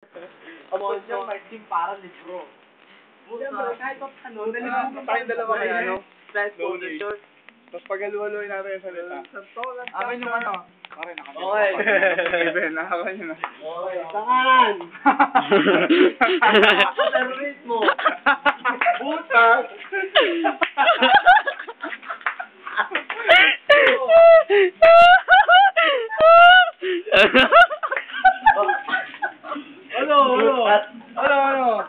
Sponsor my team para libro. Siyempre, kahit pa ano, Tayong dalawa kaya, ano? Flash folder short. Tapos pagaluwaloy natin yung salita. Amin yung ano. Okay, Okay. Even, nakakuha nyo na. Okay, saan? Ako terrorist mo. Butas. Ano?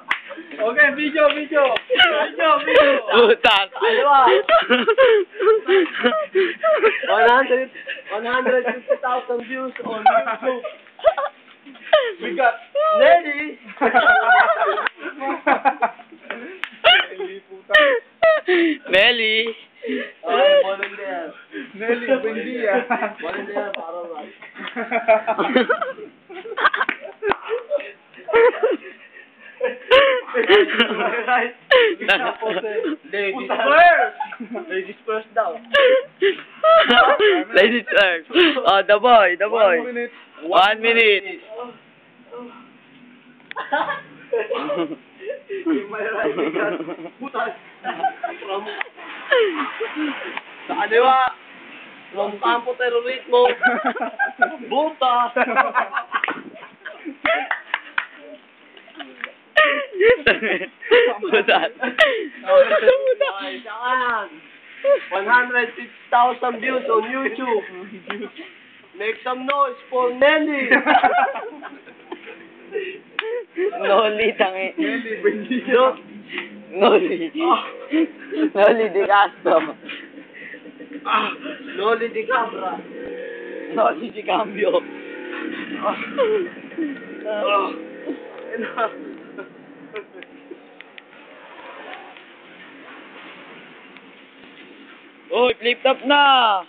Okay, video. Butas. Ano ba? 150,000 views on YouTube. We got Nelly. Hindi puta. Nelly. Okay, volunteer. Nelly, Buendia. Volunteer para ba? Ladies first! Ladies first daw. Ladies first. Oh, the boy. 1 minute. 1 minute. Butas. Sa kaliwa, from campo terrorismo, butas. Butas. Okay, saan? 150,000 views on YouTube. Make some noise for Nelly. Noli tangi. Nelly, Buendia. Noli. Noli de Castro. Loli di Cabra. Noli de Cambio. Uy, flip top na!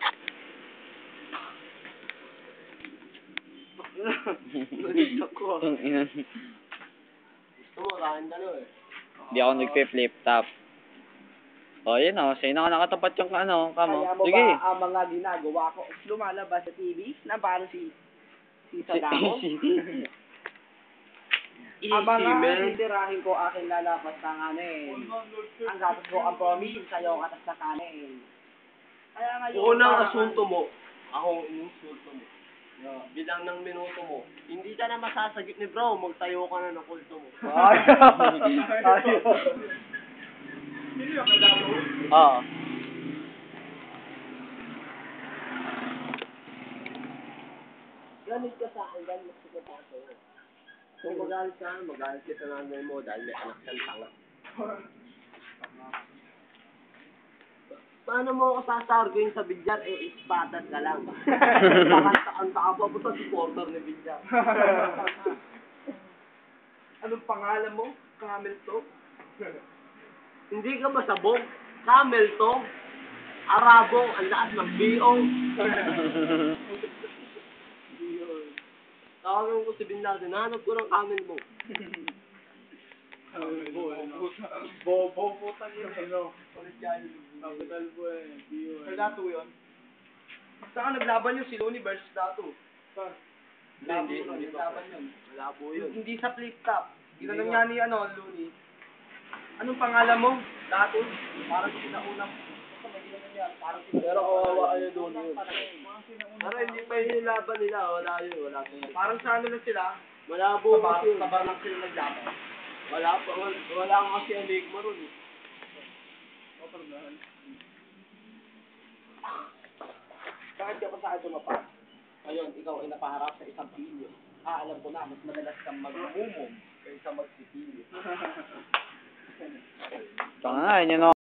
Nalito ko. Ina. Gusto mo, kain ka eh. Hindi ako nagpe-flip top. O, yun o. Sa'yo na nakatapat yung ano, kamo. Kaya mo Sige. ba ang mga ginagawa ko lumalabas sa TV na parang si Sadamo? Ang mga titirahin ko aking lalapas ng kanin. Ang gatas ko ang promise sa'yo katas sa kanin. Kaya ngayon... Unang asunto mo, ako ininsulto mo. Bilang ng minuto mo, hindi ka na masasagip ni bro, magtayo ka na ng kulto mo. Oo. Ganit ka sa akin, ganit ka sa akin. Kung magalit ka, magalit ka sa nanay mo dahil may anak kang tanga. Paano mo ako sasargoin sa bilyar, ispatan ka lang. Ang taka pa po sa supporter ni bilyar. Anong pangalan mo? Camel to? Hindi ka ba sabog? Camel to? Arabo, ang lakas ng B.O. Tawagin ko si Bin Laden, hanap ko ng camel mo. Bobo puta yun, ano? Capital po eh. Sa Dato yun? Saan naglaban yun? Si Looney versus Dato. Hindi naglaban yun. Malabo yun. Hindi sa flip top. Ginanong niya ni Looney. Anong pangalan mo? Dato? Parang sinaunang. Pero kawawa kayo doon yun. Pero hindi pa yung laban nila. Wala yun. Parang sa ano lang sila? Malabo kasi. Sabar lang sila naglaban. Wala kasi enigma ron eh. Bakit ka pa sa akin tumapas? Ngayon, ikaw ay napaharap sa isang pilyo. Alam ko na, mas madalas kang mag-umum kaysa magsipilyo. Tanga nga, yun yung